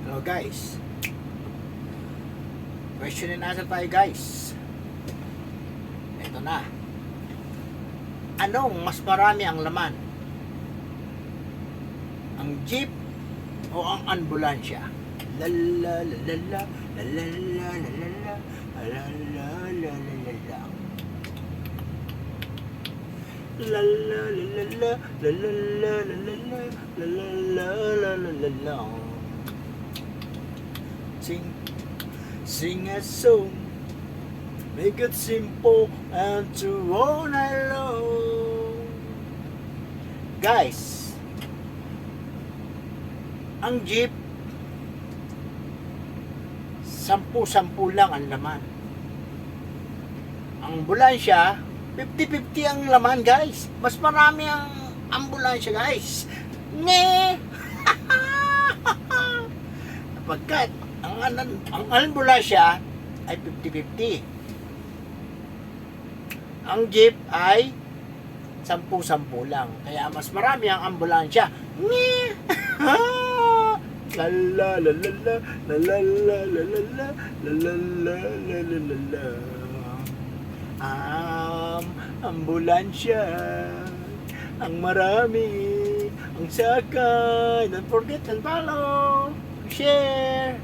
Hello guys. Question and answer tayo guys. Ito na. Anong mas marami ang laman? Ang jeep o ang ambulansya? La la la la la la la la la la la la la la la la. La la la la la la la la la la la la la la la. Sing a song, make it simple and to all night long. Guys, ang jeep 10-10 lang ang laman. Ang ambulansya 50-50 ang laman guys. Mas marami ang ambulansya guys. Nge! Pagkat ang ambulansya ay 50-50. Ang jeep ay 10-10 lang. Kaya mas marami ang ambulansya. Nge! La la la la la la la la la la la la la la la la. Ambulansya ang marami, ang sakay. Don't forget and follow, share.